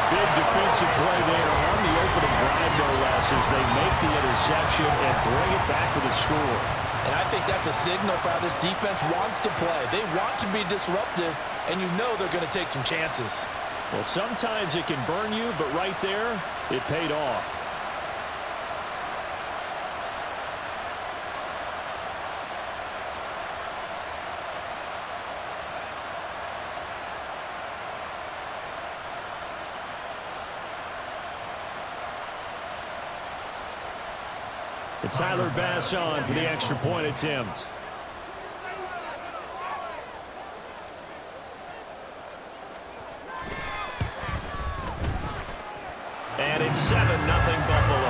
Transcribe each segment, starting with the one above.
Big defensive play there on the opening drive, no less, as they make the interception and bring it back for the score. And I think that's a signal for how this defense wants to play. They want to be disruptive, and you know they're going to take some chances. Well, sometimes it can burn you, but right there, it paid off. And Tyler Bass on for the extra point attempt. And it's 7-0 Buffalo.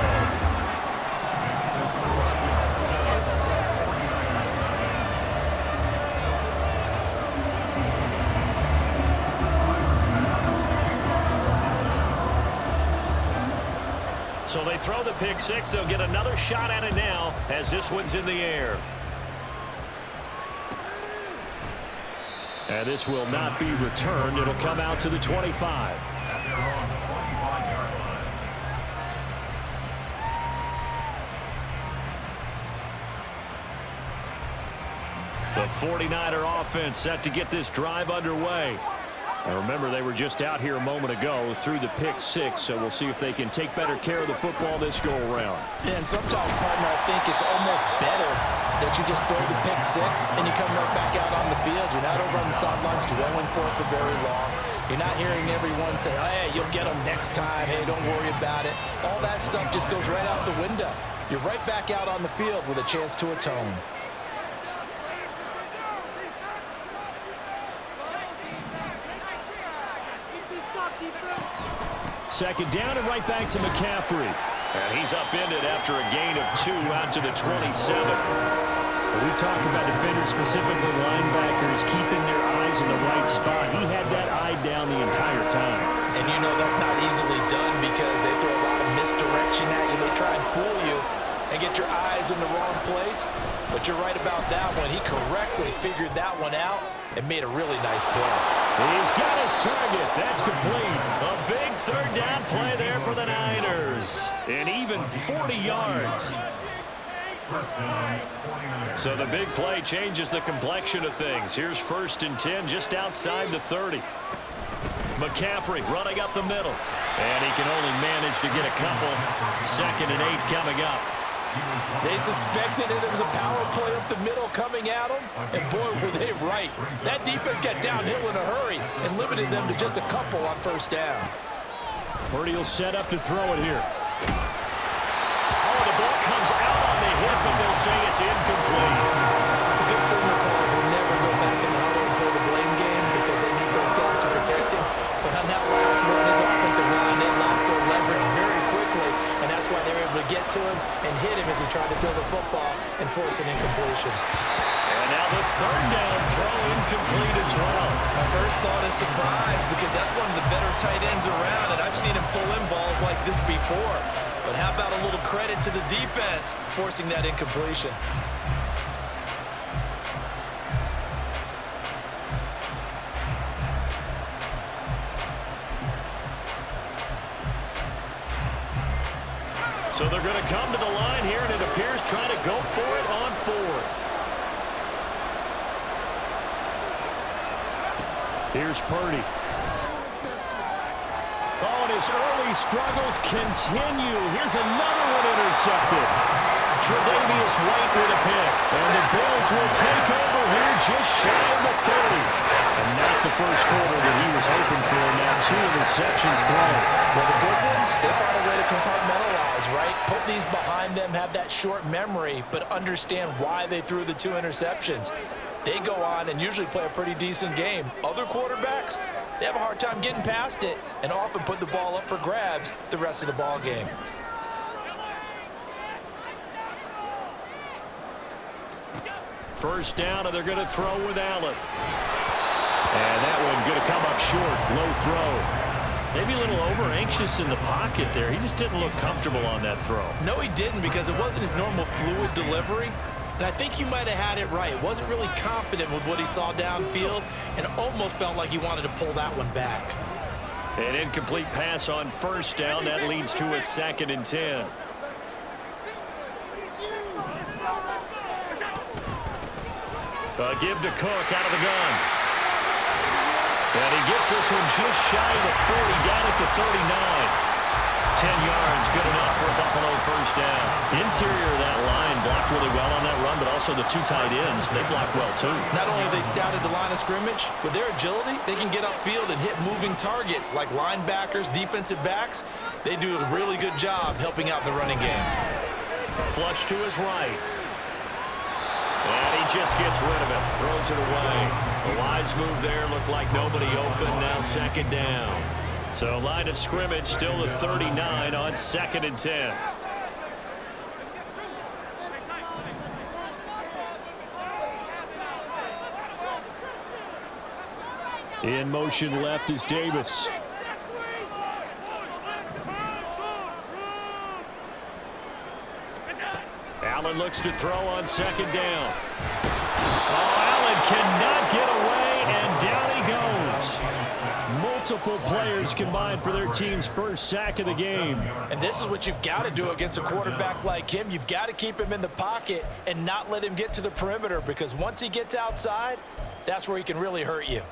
So they throw the pick six. They'll get another shot at it now as this one's in the air. And this will not be returned. It'll come out to the 25. The 49er offense set to get this drive underway. And remember, they were just out here a moment ago through the pick six, so we'll see if they can take better care of the football this go-around. Yeah, and sometimes, partner, I think it's almost better that you just throw the pick six and you come right back out on the field. You're not over on the sidelines dwelling for it for very long. You're not hearing everyone say, oh, hey, you'll get them next time. Hey, don't worry about it. All that stuff just goes right out the window. You're right back out on the field with a chance to atone. Second down and right back to McCaffrey. And he's upended after a gain of 2 out to the 27. When we talk about defenders, specifically linebackers, keeping their eyes in the right spot. He had that eye down the entire time. And you know that's not easily done because they throw a lot of misdirection at you. They try and fool you and get your eyes in the wrong place. But you're right about that one. He correctly figured that one out and made a really nice play. He's got his target. That's complete. A big third down play there for the Niners. And even 40 yards. So the big play changes the complexion of things. Here's 1st and 10 just outside the 30. McCaffrey running up the middle. And he can only manage to get a couple. 2nd and 8 coming up. They suspected it was a power play up the middle coming at them, and boy, were they right. That defense got downhill in a hurry and limited them to just a couple on 1st down. Purdy will set up to throw it here. Oh, the ball comes out on the hit, but they'll say it's incomplete. The good signal callers will never go back in the huddle and play the blame game because they need those guys to protect him. But on that last run, his offensive line, they lost their leverage very quickly, and that's why they were able to get to him and hit him as he tried to throw the football and force an incompletion. And now the 3rd down throw incomplete as well. My first thought is surprise because that's one of the better tight ends around, and I've seen him pull in balls like this before. But how about a little credit to the defense forcing that incompletion? So they're going to come to the line here, and it appears trying to go for it on 4th. Here's Purdy. Oh, and his early struggles continue. Here's another one intercepted. Tre'Davious White with a pick. And the Bills will take over here just shy of the 30. And not the first quarter that he was hoping for. Now 2 interceptions thrown. Well, the good ones, they find a way to compartmentalize, right? Put these behind them, have that short memory, but understand why they threw the 2 interceptions. They go on and usually play a pretty decent game. Other quarterbacks, they have a hard time getting past it and often put the ball up for grabs the rest of the ball game. First down, and they're going to throw with Allen. And that one going to come up short. Low throw. Maybe a little over-anxious in the pocket there. He just didn't look comfortable on that throw. No, he didn't because it wasn't his normal fluid delivery. And I think you might have had it right. Wasn't really confident with what he saw downfield and almost felt like he wanted to pull that one back. An incomplete pass on first down. That leads to a 2nd and 10. Give to Cook out of the gun. And he gets this one just shy of the 40, down at the 39. 10 yards, good enough for a Buffalo first down. Interior of that line blocked really well on that run, but also the 2 tight ends, they blocked well too. Not only have they scouted the line of scrimmage, with their agility, they can get upfield and hit moving targets like linebackers, defensive backs. They do a really good job helping out the running game. Flush to his right. And he just gets rid of it, throws it away. A wise move there, looked like nobody open, now 2nd down. So line of scrimmage still the 39 on 2nd and 10. In motion left is Davis. Allen looks to throw on 2nd down. Oh, Allen cannot get away, and down he goes. Multiple players combined for their team's first sack of the game. And this is what you've got to do against a quarterback like him. You've got to keep him in the pocket and not let him get to the perimeter, because once he gets outside, that's where he can really hurt you.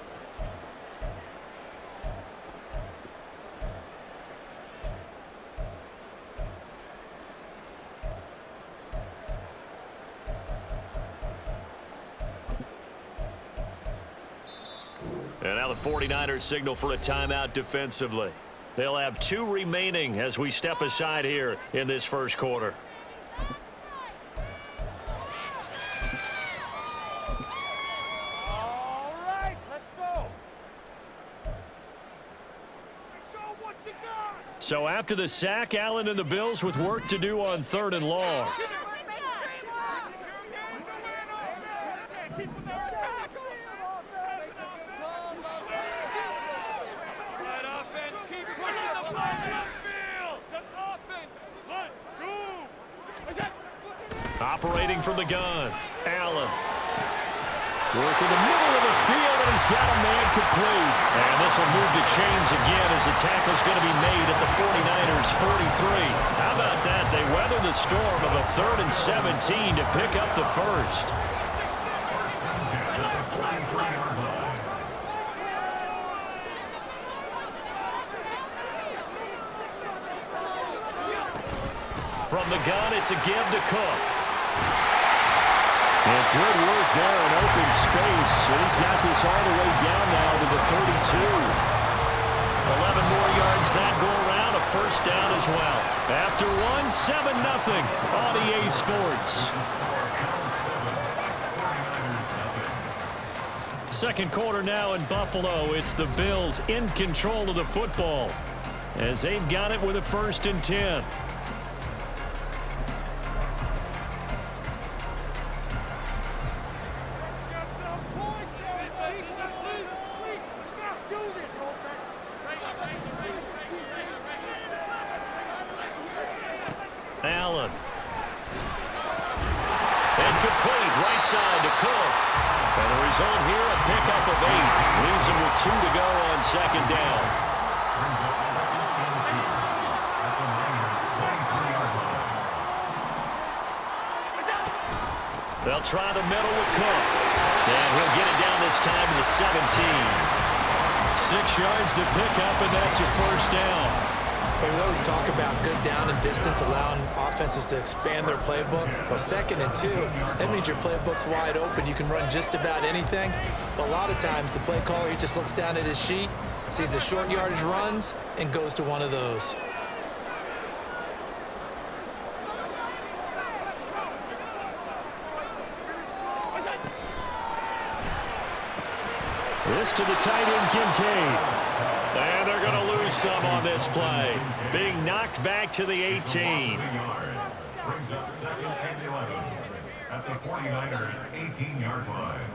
And now the 49ers signal for a timeout defensively. They'll have 2 remaining as we step aside here in this first quarter. All right, let's go. Show what you got. So after the sack, Allen and the Bills with work to do on 3rd and long. Operating from the gun, Allen. Work in the middle of the field, and he's got a man complete. And this will move the chains again as the tackle's going to be made at the 49ers' 43. How about that? They weather the storm of a 3rd and 17 to pick up the first. From the gun, it's a give to Cook. And good work there in open space. And he's got this all the way down now to the 32. 11 more yards that go around, a first down as well. After one, 7-0 on EA Sports. Second quarter now in Buffalo. It's the Bills in control of the football as they've got it with a 1st and 10. Allen. Incomplete, right side to Cook. And the result here, a pickup of 8. Leaves him with 2 to go on 2nd down. They'll try the middle with Cook. And he'll get it down this time to the 17. 6 yards the pickup, and that's your first down. We always talk about good down and distance, allowing offenses to expand their playbook. Well, 2nd and 2, that means your playbook's wide open. You can run just about anything. But a lot of times, the play caller, he just looks down at his sheet, sees the short yardage runs, and goes to one of those. This to the tight end, Kincaid. And they're going to lose some on this play. Being knocked back to the 18. Brings up 2nd and 11 at the 49ers' 18-yard line.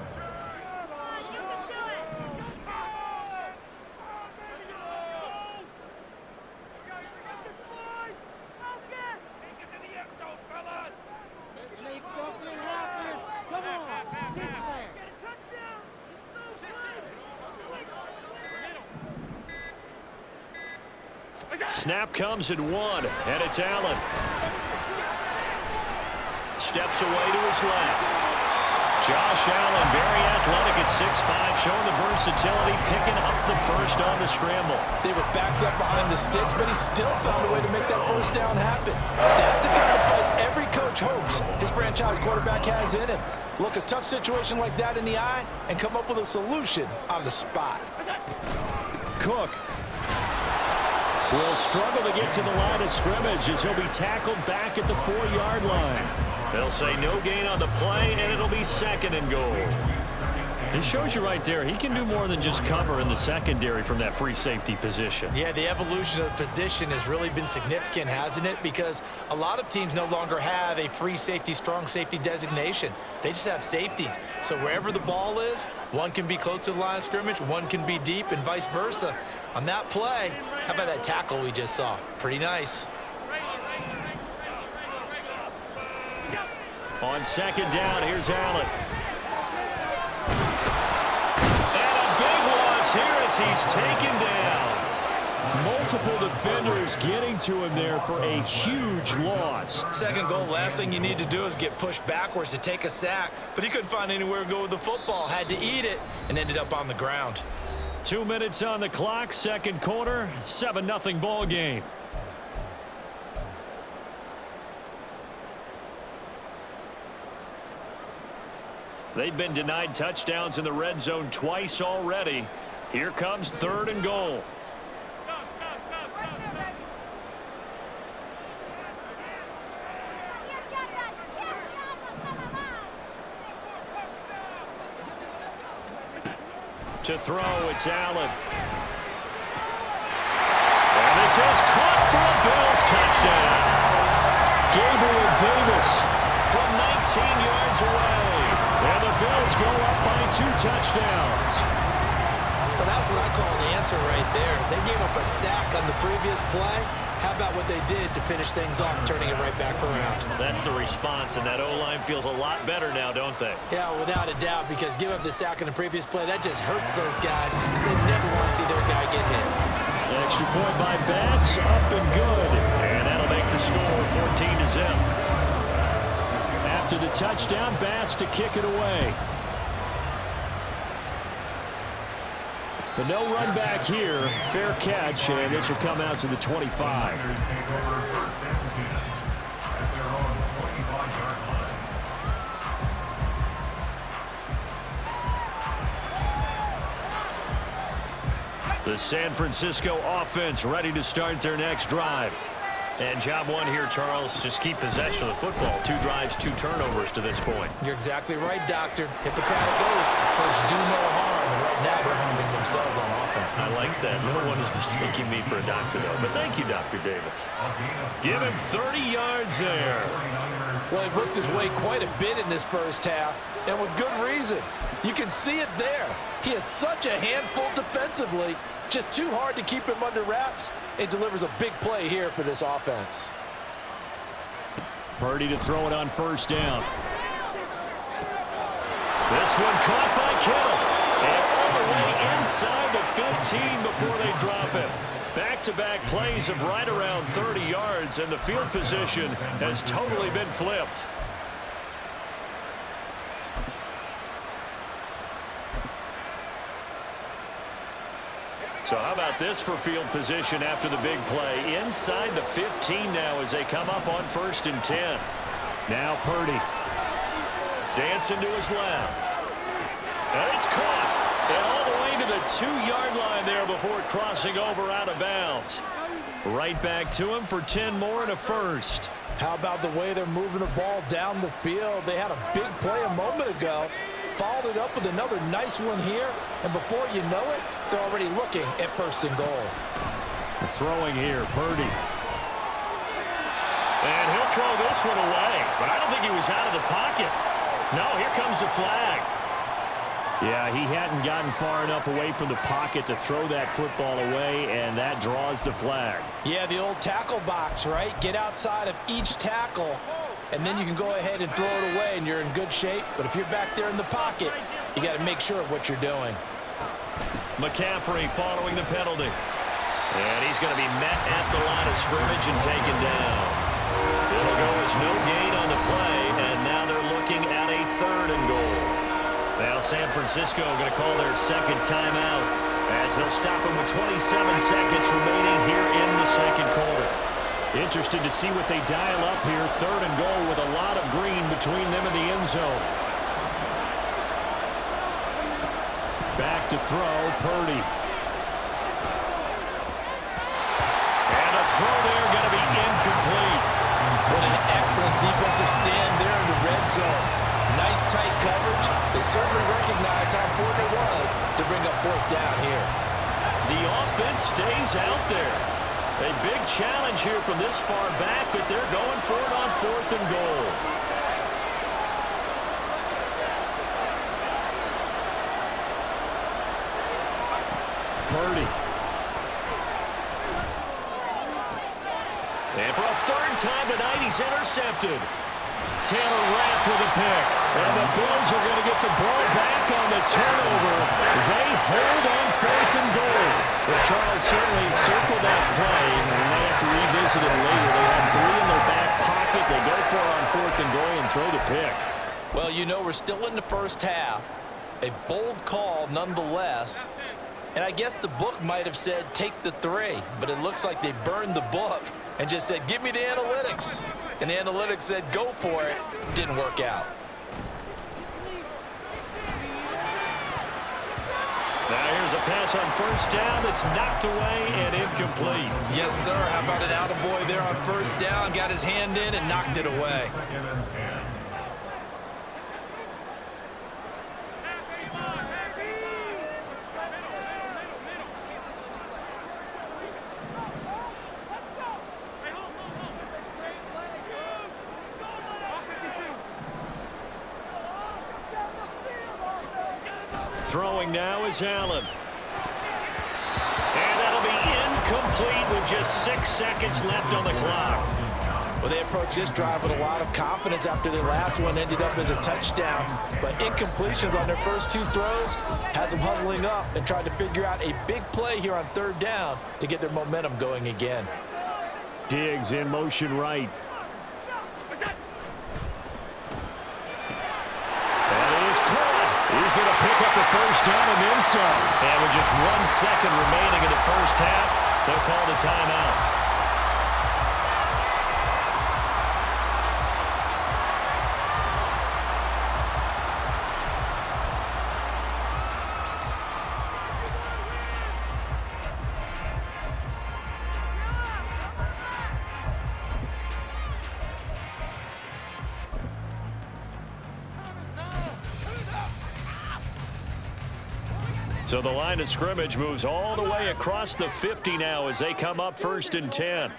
Let's make something happen. Come on, big plan. snap comes at 1, and it's Allen. Steps away to his left. Josh Allen, very athletic at 6'5", showing the versatility, picking up the first on the scramble. They were backed up behind the sticks, but he still found a way to make that first down happen. That's the kind of fight every coach hopes his franchise quarterback has in him. Look a tough situation like that in the eye and come up with a solution on the spot. Cook will struggle to get to the line of scrimmage as he'll be tackled back at the 4-yard line. They'll say no gain on the play, and it'll be 2nd and goal. It shows you right there, he can do more than just cover in the secondary from that free safety position. Yeah, the evolution of the position has really been significant, hasn't it? Because a lot of teams no longer have a free safety, strong safety designation. They just have safeties. So wherever the ball is, one can be close to the line of scrimmage, one can be deep, and vice versa. On that play, how about that tackle we just saw? Pretty nice. On 2nd down, here's Allen. And a big loss here as he's taken down. Multiple defenders getting to him there for a huge loss. 2nd goal, last thing you need to do is get pushed backwards to take a sack. But he couldn't find anywhere to go with the football. Had to eat it and ended up on the ground. 2 minutes on the clock, 2nd quarter, 7-0 ball game. They've been denied touchdowns in the red zone twice already. Here comes 3rd and goal. To throw, it's Allen. And this is caught for a Bills touchdown. Gabriel Davis from 19 yards away. And the Bills go up by 2 touchdowns. Well, that's what I call an answer right there. They gave up a sack on the previous play. How about what they did to finish things off, turning it right back around? That's the response, and that O-line feels a lot better now, don't they? Yeah, without a doubt, because give up the sack on the previous play, that just hurts those guys because they never want to see their guy get hit. The extra point by Bass, up and good. And that'll make the score 14-0. After the touchdown, Bass to kick it away. But no run back here. Fair catch, and this will come out to the 25. The San Francisco offense ready to start their next drive. And job one here, Charles, just keep possession of the football. 2 drives, 2 turnovers to this point. You're exactly right, Doctor. Hippocratic oath. First, do no harm. And right now, they're harming themselves on offense. I like that. No one is mistaking me for a doctor, though. But thank you, Dr. Davis. Give him 30 yards there. Well, he worked his way quite a bit in this first half, and with good reason. You can see it there. He is such a handful defensively. Just too hard to keep him under wraps. It delivers a big play here for this offense. Purdy to throw it on 1st down. This one caught by Kittle. And all the way inside the 15 before they drop it. Back-to-back plays of right around 30 yards, and the field position has totally been flipped. So how about this for field position after the big play? Inside the 15 now as they come up on 1st and 10. Now Purdy. Dancing to his left. And it's caught. And all the way to the 2-yard line there before crossing over out of bounds. Right back to him for 10 more and a first. How about the way they're moving the ball down the field? They had a big play a moment ago. Followed it up with another nice one here. And before you know it, they're already looking at 1st and goal. Throwing here, Purdy. And he'll throw this one away. But I don't think he was out of the pocket. No, here comes the flag. Yeah, he hadn't gotten far enough away from the pocket to throw that football away, and that draws the flag. Yeah, the old tackle box, right? Get outside of each tackle, and then you can go ahead and throw it away, and you're in good shape. But if you're back there in the pocket, you got to make sure of what you're doing. McCaffrey following the penalty. And he's going to be met at the line of scrimmage and taken down. It'll go as no gain on the play, and now they're looking at a 3rd and goal. Now San Francisco going to call their second timeout as they'll stop him with 27 seconds remaining here in the second quarter. Interested to see what they dial up here. 3rd and goal with a lot of green between them and the end zone. Back to throw, Purdy. And a throw there going to be incomplete. What an excellent defensive stand there in the red zone. Nice tight coverage. They certainly recognized how important it was to bring up 4th down here. The offense stays out there. A big challenge here from this far back, but they're going for it on 4th and goal. Purdy. And for a 3rd time tonight, he's intercepted. Taylor Rapp with a pick. And the Bills are going to get the ball back on the turnover. They hold on 4th and goal. Well, Charles certainly circled that play, and they have to revisit it later. They have 3 in their back pocket. They go for it on 4th and goal and throw the pick. Well, you know, we're still in the first half. A bold call nonetheless. And I guess the book might have said take the 3, but it looks like they burned the book and just said, give me the analytics. And the analytics said, go for it. Didn't work out. Now here's a pass on 1st down that's knocked away and incomplete. Yes, sir. How about an attaboy there on 1st down? Got his hand in and knocked it away. 2nd and 10. Throwing now is Allen. And that'll be incomplete with just 6 seconds left on the clock. Well, they approached this drive with a lot of confidence after their last one ended up as a touchdown. But incompletions on their first 2 throws has them huddling up and trying to figure out a big play here on 3rd down to get their momentum going again. Diggs in motion right. He's going to pick up the 1st down and then some. And with just 1 second remaining in the first half, they'll call the timeout. So the line of scrimmage moves all the way across the 50 now as they come up 1st and 10.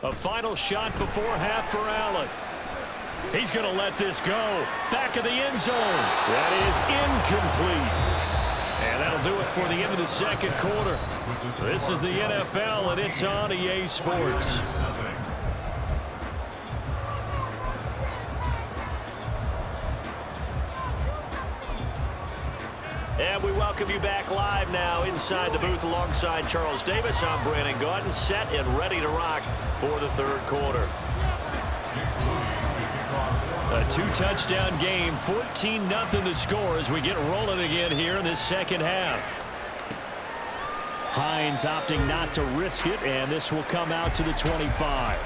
A final shot before half for Allen. He's going to let this go. Back of the end zone. That is incomplete. And that'll do it for the end of the second quarter. This is the NFL, and it's on EA Sports. And we welcome you back live now inside the booth alongside Charles Davis. I'm Brandon Gaudin, set and ready to rock for the 3rd quarter. A 2-touchdown game, 14-0 to score as we get rolling again here in this second half. Hines opting not to risk it, and this will come out to the 25.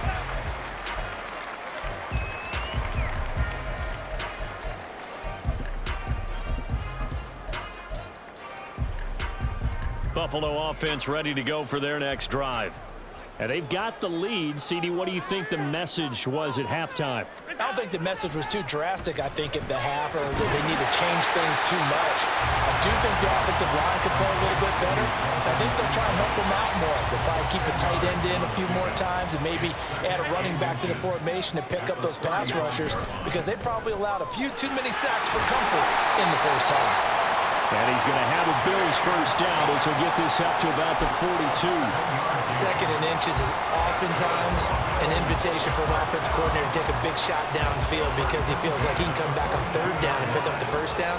Buffalo offense ready to go for their next drive. And they've got the lead. CD, what do you think the message was at halftime? I don't think the message was too drastic, I think, at the half, or that they need to change things too much. I do think the offensive line could play a little bit better. I think they'll try and help them out more. They'll probably keep a tight end in a few more times and maybe add a running back to the formation to pick up those pass rushers because they probably allowed a few too many sacks for comfort in the first half. And he's going to have a Bills first down as he'll get this up to about the 42. Second and inches is oftentimes an invitation for an offense coordinator to take a big shot downfield because he feels like he can come back on third down and pick up the first down.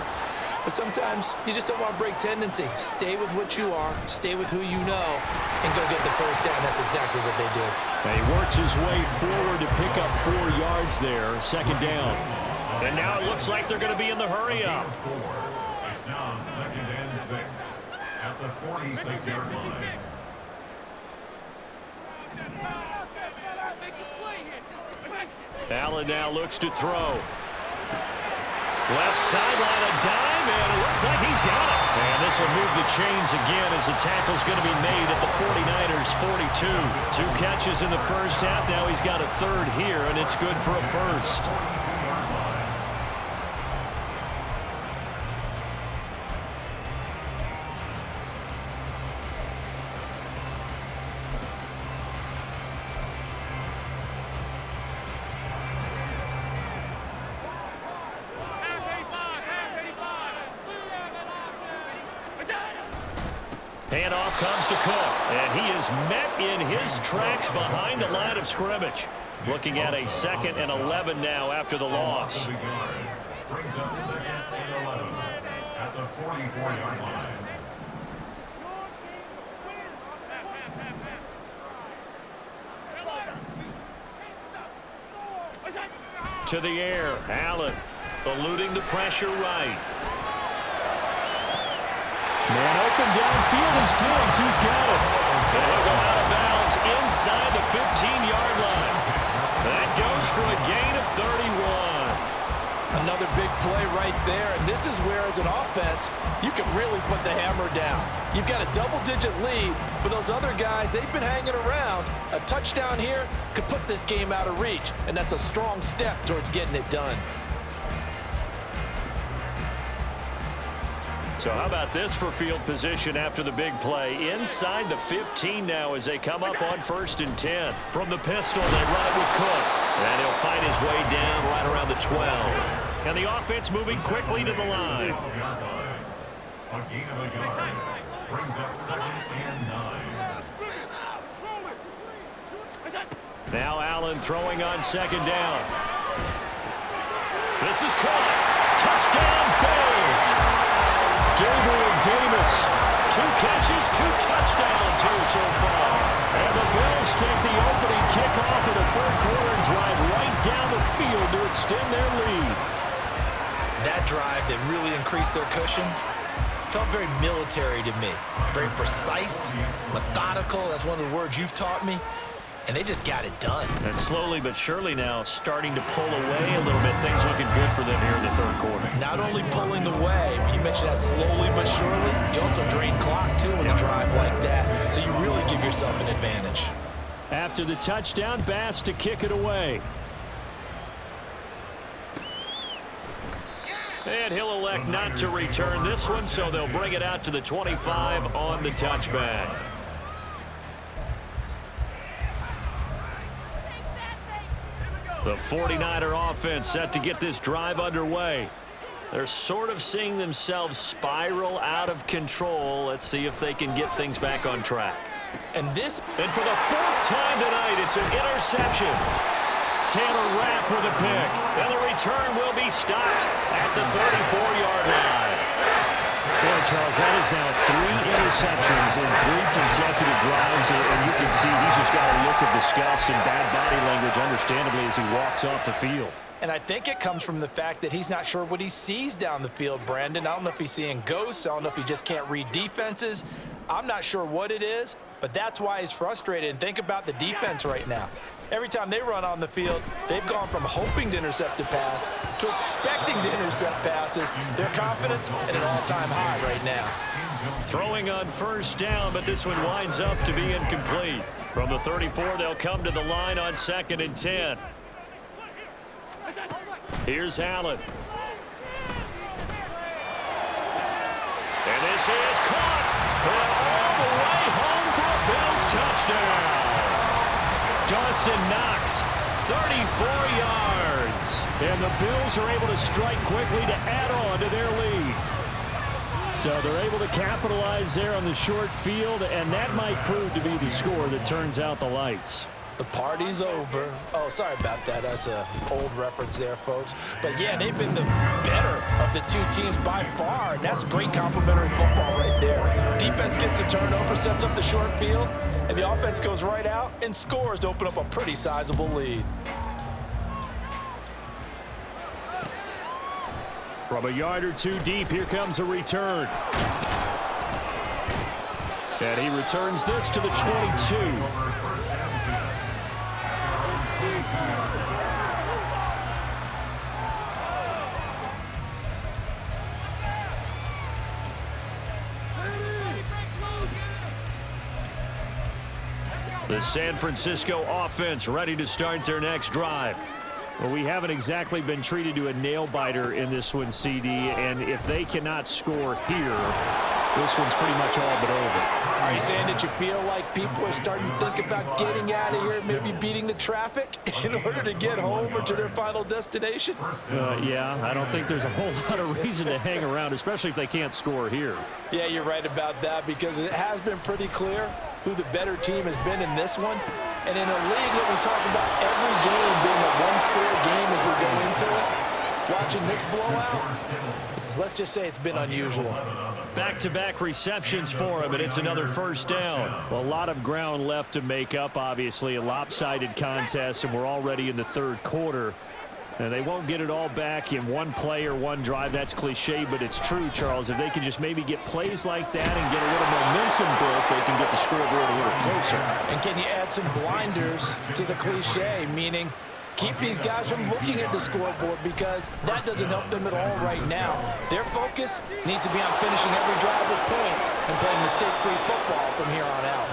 But sometimes you just don't want to break tendency. Stay with what you are, stay with who you know, and go get the first down. That's exactly what they did. And he works his way forward to pick up 4 yards there, second down. And now it looks like they're going to be in the hurry-up. It's now 2nd and 6 at the 46-yard line. Allen now looks to throw. Left sideline, a dive, and it looks like he's got it. And this will move the chains again as the tackle's going to be made at the 49ers' 42. 2 catches in the first half. Now he's got a third here, and it's good for a first. Handoff comes to Cook, and he is met in his tracks behind the line of scrimmage. Looking at a 2nd and 11 now after the loss. Brings up 2nd and 11 at the 44-yard line. To the air, Allen eluding the pressure right. Man open downfield is Diggs. He's got it. And he'll go out of bounds inside the 15-yard line. That goes for a gain of 31. Another big play right there, and this is where, as an offense, you can really put the hammer down. You've got a double-digit lead, but those other guys, they've been hanging around. A touchdown here could put this game out of reach, and that's a strong step towards getting it done. So how about this for field position after the big play? Inside the 15 now as they come up on 1st and 10. From the pistol, they run it with Cook. And he'll find his way down right around the 12. And the offense moving quickly to the line. A gain of a yard. Brings up 2nd and 9. Now Allen throwing on 2nd down. This is caught. Touchdown, Bills. Gabriel Davis, 2 catches, 2 touchdowns here so far. And the Bills take the opening kickoff of the 3rd quarter and drive right down the field to extend their lead. That drive that really increased their cushion felt very military to me. Very precise, methodical. That's one of the words you've taught me. And they just got it done. And slowly but surely now starting to pull away a little bit. Things looking good for them here in the 3rd quarter. Not only pulling away, but you mentioned that slowly but surely. You also drain clock, too, with a drive like that. So you really give yourself an advantage. After the touchdown, Bass to kick it away. And he'll elect not to return this one, so they'll bring it out to the 25 on the touchback. The 49er offense set to get this drive underway. They're sort of seeing themselves spiral out of control. Let's see if they can get things back on track. And for the 4th time tonight, it's an interception. Taylor Rapp with a pick. And the return will be stopped at the 34-yard line. Boy, Charles, that is now 3 interceptions in 3 consecutive drives, and you can see he's just got a look of disgust and bad body language, understandably, as he walks off the field. And I think it comes from the fact that he's not sure what he sees down the field, Brandon. I don't know if he's seeing ghosts. I don't know if he just can't read defenses. I'm not sure what it is, but that's why he's frustrated. And think about the defense right now. Every time they run on the field, they've gone from hoping to intercept a pass to expecting to intercept passes. Their confidence at an all-time high right now. Throwing on 1st down, but this one winds up to be incomplete. From the 34, they'll come to the line on 2nd and 10. Here's Allen. And this is caught. And all the way home for a Bills touchdown. Dawson Knox, 34 yards. And the Bills are able to strike quickly to add on to their lead. So they're able to capitalize there on the short field, and that might prove to be the score that turns out the lights. The party's over. Oh, sorry about that. That's an old reference there, folks. But, yeah, they've been the better of the two teams by far, and that's great complimentary football right there. Defense gets the turnover, sets up the short field, and the offense goes right out and scores to open up a pretty sizable lead. From a yard or two deep, here comes a return. And he returns this to the 22. The San Francisco offense ready to start their next drive. Well, we haven't exactly been treated to a nail-biter in this one, CD, and if they cannot score here, this one's pretty much all but over. Are you saying that you feel like people are starting to think about getting out of here, maybe beating the traffic in order to get home or to their final destination? Yeah, I don't think there's a whole lot of reason to hang around, especially if they can't score here. Yeah, you're right about that, because it has been pretty clear who the better team has been in this one. And in a league that we talk about every game being a one-score game as we go into it, watching this blowout, let's just say it's been unusual. Back-to-back receptions for him, and it's another first down. Well, a lot of ground left to make up, obviously. A lopsided contest, and we're already in the third quarter. And they won't get it all back in one play or one drive. That's cliche, but it's true, Charles. If they can just maybe get plays like that and get a little momentum built, they can get the scoreboard a little closer. And can you add some blinders to the cliche, meaning keep these guys from looking at the scoreboard, because that doesn't help them at all right now. Their focus needs to be on finishing every drive with points and playing mistake-free football from here on out.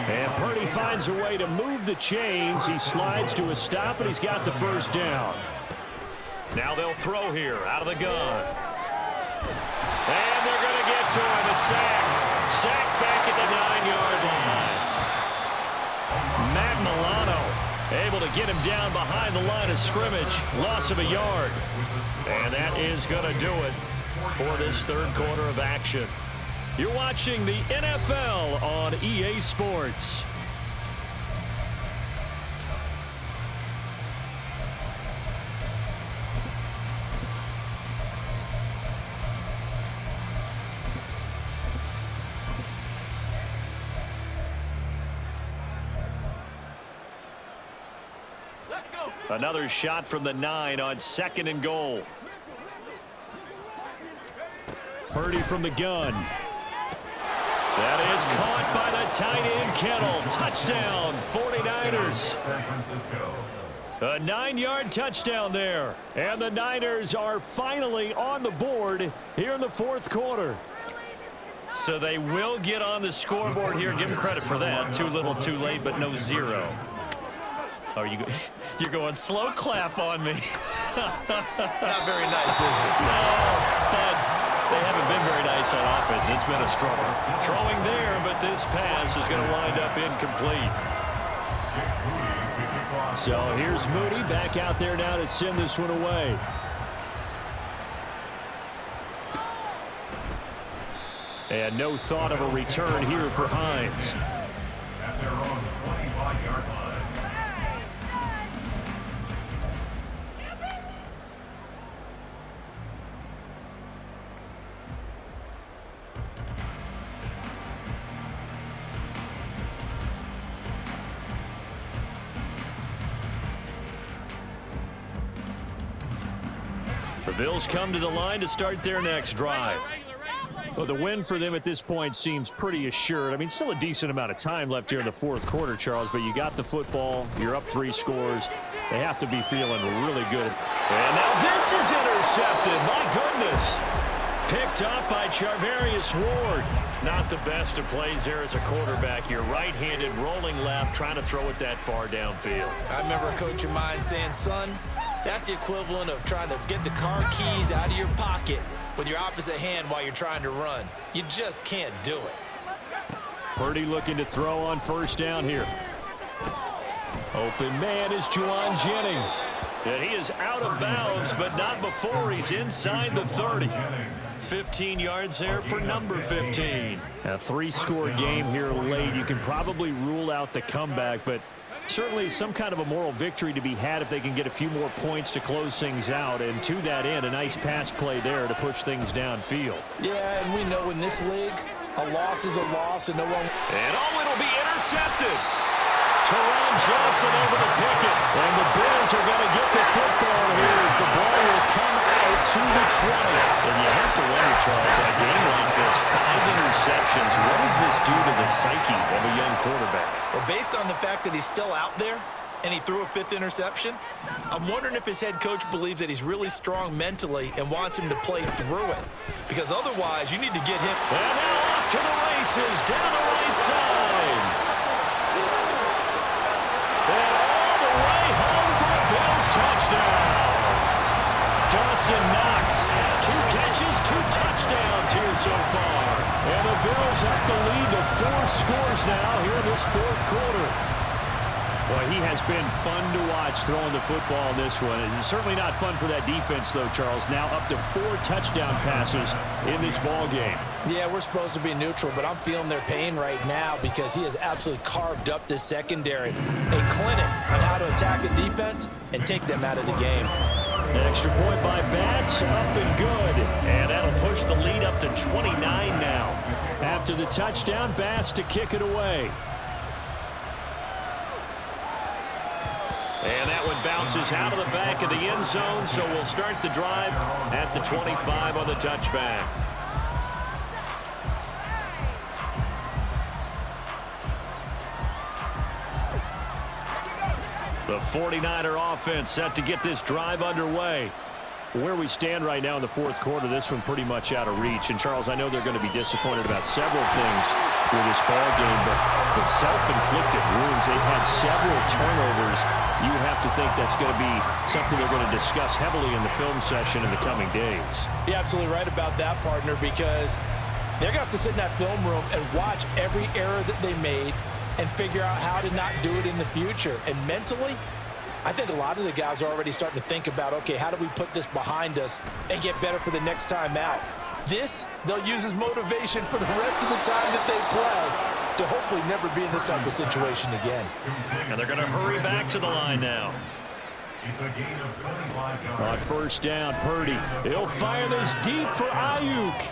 And Purdy finds a way to move the chains. He slides to a stop, and he's got the first down. Now they'll throw here out of the gun. And they're going to get to him. A sack. Sack back at the 9-yard line. Matt Milano able to get him down behind the line of scrimmage. Loss of a yard. And that is going to do it for this third quarter of action. You're watching the NFL on EA Sports. Another shot from the 9 on 2nd and goal. Purdy from the gun. That is caught by the tight end Kittle. Touchdown, 49ers. A 9-yard touchdown there. And the Niners are finally on the board here in the fourth quarter. So they will get on the scoreboard here. Give them credit for that. Too little, too late, but no zero. Oh, you're going slow clap on me. Not very nice, is it? No, but they haven't been very nice on offense. It's been a struggle. Throwing there, but this pass is going to wind up incomplete. So here's Moody back out there now to send this one away. And no thought of a return here for Hines. At their own 25-yard line. The Bills come to the line to start their next drive. Well, the win for them at this point seems pretty assured. I mean, still a decent amount of time left here in the fourth quarter, Charles, but you got the football. You're up 3 scores. They have to be feeling really good. And now this is intercepted. My goodness. Picked up by Charvarius Ward. Not the best of plays there as a quarterback. You're right-handed, rolling left, trying to throw it that far downfield. I remember a coach of mine saying, son, that's the equivalent of trying to get the car keys out of your pocket with your opposite hand while you're trying to run. You just can't do it. Purdy looking to throw on first down here. Open man is Juwan Jennings. And he is out of bounds, but not before he's inside the 30. 15 yards there for number 15. A three-score game here late. You can probably rule out the comeback, but certainly some kind of a moral victory to be had if they can get a few more points to close things out. And to that end, a nice pass play there to push things downfield. Yeah, and we know in this league, a loss is a loss, and no one... And it'll be intercepted. Teron Johnson over to Pickett. And the Bills are going to get the football here as the ball will come out to the 20. And you have to wonder, Charles, in a game like this, 5 interceptions, what does this do to the psyche of a young quarterback? Well, based on the fact that he's still out there and he threw a 5th interception, I'm wondering if his head coach believes that he's really strong mentally and wants him to play through it. Because otherwise, you need to get him... And now off to the races down the right side. And all the way home for a Bills touchdown. Dawson Knox, 2 catches, 2 touchdowns here so far. And the Bills have the lead to 4 scores now here in this 4th quarter. Well, he has been fun to watch throwing the football in this one. It's certainly not fun for that defense, though, Charles. Now up to 4 touchdown passes in this ball game. Yeah, we're supposed to be neutral, but I'm feeling their pain right now because he has absolutely carved up this secondary. A clinic on how to attack a defense and take them out of the game. An extra point by Bass, up and good. And that'll push the lead up to 29 now. After the touchdown, Bass to kick it away. And that one bounces out of the back of the end zone, so we'll start the drive at the 25 on the touchback. The 49er offense set to get this drive underway. Where we stand right now in the 4th quarter, this one pretty much out of reach. And, Charles, I know they're going to be disappointed about several things with this ball game, but the self-inflicted wounds, they've had several turnovers. You would have to think that's going to be something they're going to discuss heavily in the film session in the coming days. You're absolutely right about that, partner, because they're going to have to sit in that film room and watch every error that they made and figure out how to not do it in the future. And mentally, I think a lot of the guys are already starting to think about, okay, how do we put this behind us and get better for the next time out? This, they'll use as motivation for the rest of the time that they play to hopefully never be in this type of situation again. And they're going to hurry back to the line now. It's a gain of 25 yards. On first down, Purdy. He'll fire this deep for Ayuk.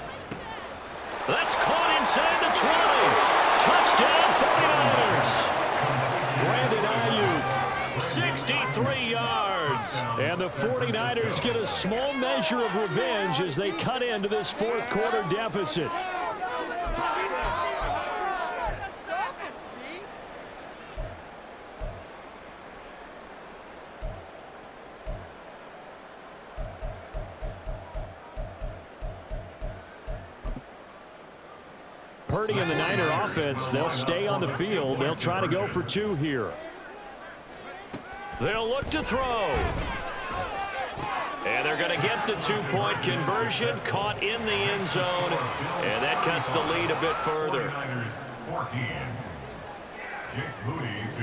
That's caught inside the 20. Touchdown 49ers. Brandon Ayuk, 63 yards. And the 49ers get a small measure of revenge as they cut into this 4th quarter deficit. Purdy and the Niner offense, they'll stay on the field. They'll try to go for 2 here. They'll look to throw. And they're going to get the 2-point conversion, caught in the end zone, and that cuts the lead a bit further.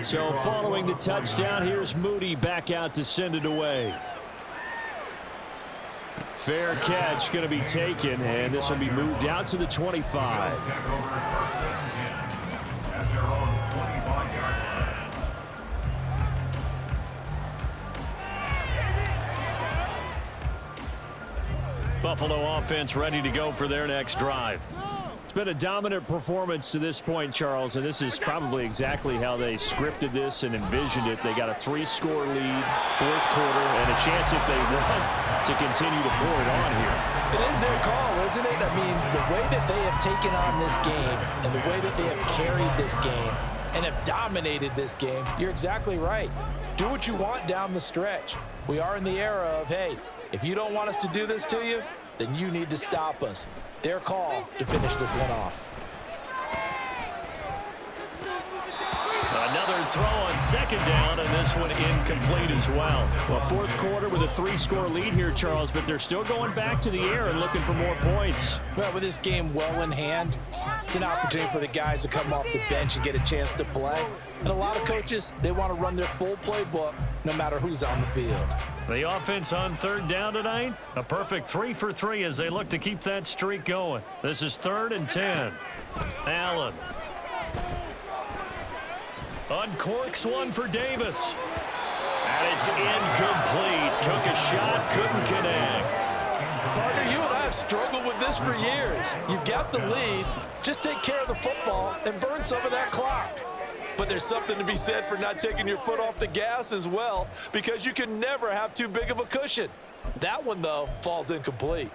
So following the touchdown, here's Moody back out to send it away. Fair catch going to be taken, and this will be moved out to the 25. Buffalo offense ready to go for their next drive. It's been a dominant performance to this point, Charles, and this is probably exactly how they scripted this and envisioned it. They got a 3-score lead, 4th quarter, and a chance if they want to continue to pour it on here. It is their call, isn't it? I mean, the way that they have taken on this game and the way that they have carried this game and have dominated this game, you're exactly right. Do what you want down the stretch. We are in the era of, hey, if you don't want us to do this to you, then you need to stop us. Their call to finish this one off. Another throw on 2nd down, and this one incomplete as well. Well, 4th quarter with a 3-score lead here, Charles, but they're still going back to the air and looking for more points. Well, with this game well in hand, it's an opportunity for the guys to come off the bench and get a chance to play. And a lot of coaches, they want to run their full playbook no matter who's on the field. The offense on third down tonight, a perfect 3 for 3 as they look to keep that streak going. This is 3rd and 10. Allen uncorks one for Davis. And it's incomplete. Took a shot, couldn't connect. Partner, you and I have struggled with this for years. You've got the lead. Just take care of the football and burn some of that clock. But there's something to be said for not taking your foot off the gas as well, because you can never have too big of a cushion. That one, though, falls incomplete.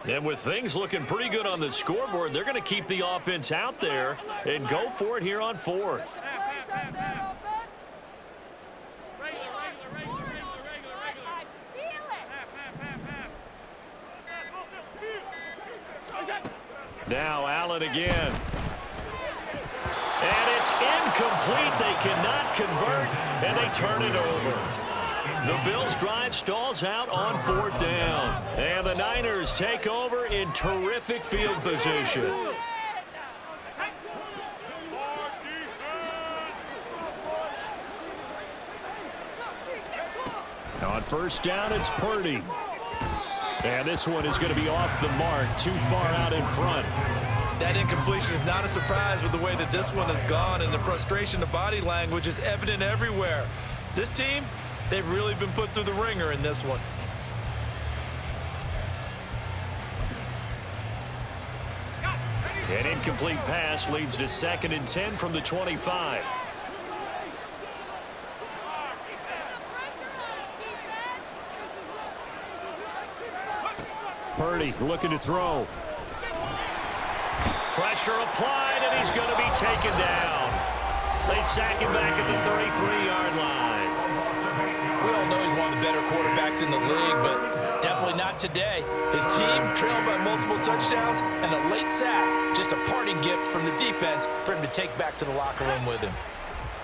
And with things looking pretty good on the scoreboard, they're going to keep the offense out there and go for it here on 4th. Now Allen again. And it's incomplete. They cannot convert, and they turn it over. The Bills' drive stalls out on 4th down. And the Niners take over in terrific field position. On 1st down, it's Purdy. And this one is going to be off the mark, too far out in front. That incompletion is not a surprise with the way that this one has gone, and the frustration of body language is evident everywhere. This team, they've really been put through the ringer in this one. An incomplete pass leads to 2nd and 10 from the 25. Purdy looking to throw. Pressure applied, and he's going to be taken down. They sack him back at the 33-yard line. We all know he's one of the better quarterbacks in the league, but definitely not today. His team trailed by multiple touchdowns, and a late sack, just a parting gift from the defense for him to take back to the locker room with him.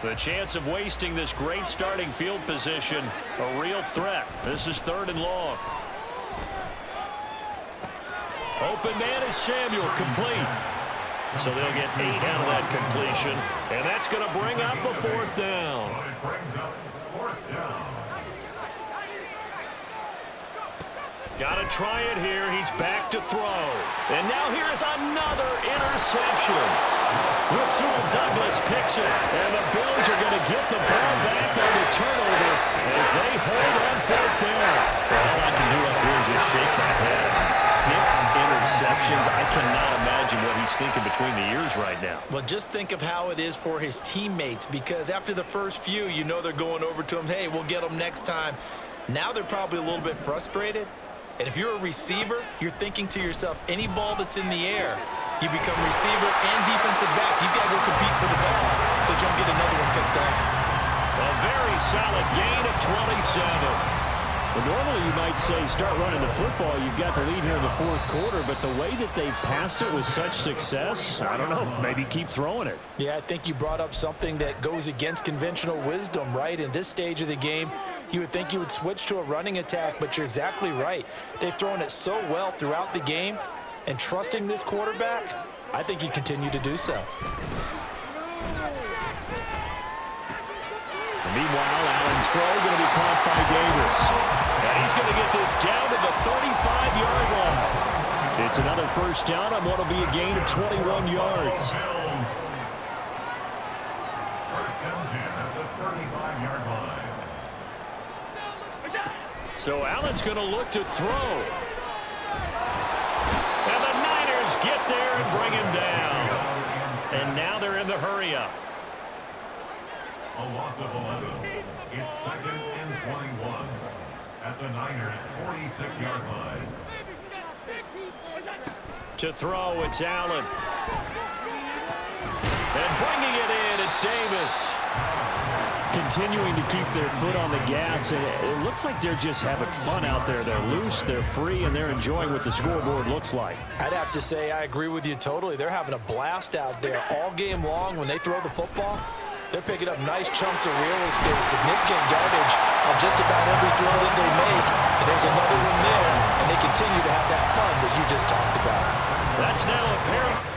The chance of wasting this great starting field position, a real threat. This is 3rd and long. Open man is Samuel, complete. So they'll get 8 out of that completion, and that's going to bring up a 4th down. Got to try it here. He's back to throw. And now here's another interception. Rasul Douglas picks it, and the Bills are going to get the ball back on the turnover as they hold on 4th down. All I can do up here is just shake my head. 6 interceptions. I cannot imagine what he's thinking between the ears right now. Well, just think of how it is for his teammates, because after the first few, you know they're going over to him, hey, we'll get them next time. Now they're probably a little bit frustrated. And if you're a receiver, you're thinking to yourself, any ball that's in the air, you become receiver and defensive back. You've got to go compete for the ball so you don't get another one picked off. A very solid gain of 27. Well, normally you might say start running the football. You've got the lead here in the 4th quarter, but the way that they've passed it with such success, I don't know, maybe keep throwing it. Yeah, I think you brought up something that goes against conventional wisdom, right? In this stage of the game, you would think you would switch to a running attack, but you're exactly right. They've thrown it so well throughout the game, and trusting this quarterback, I think you continue to do so. Meanwhile, Allen's throw going to be caught by Davis. And he's going to get this down to the 35-yard line. It's another 1st down on what will be a gain of 21 yards. 1st and 10 at the 35-yard line. So Allen's going to look to throw. And the Niners get there and bring him down. And now they're in the hurry-up. A loss of 11. It's 2nd and 21 at the Niners' 46-yard line. To throw, it's Allen. And bringing it in, it's Davis. Continuing to keep their foot on the gas, and it looks like they're just having fun out there. They're loose, they're free, and they're enjoying what the scoreboard looks like. I'd have to say I agree with you totally. They're having a blast out there all game long. When they throw the football, they're picking up nice chunks of real estate, significant yardage on just about every throw that they make. And there's another one there, and they continue to have that fun that you just talked about. That's now apparent.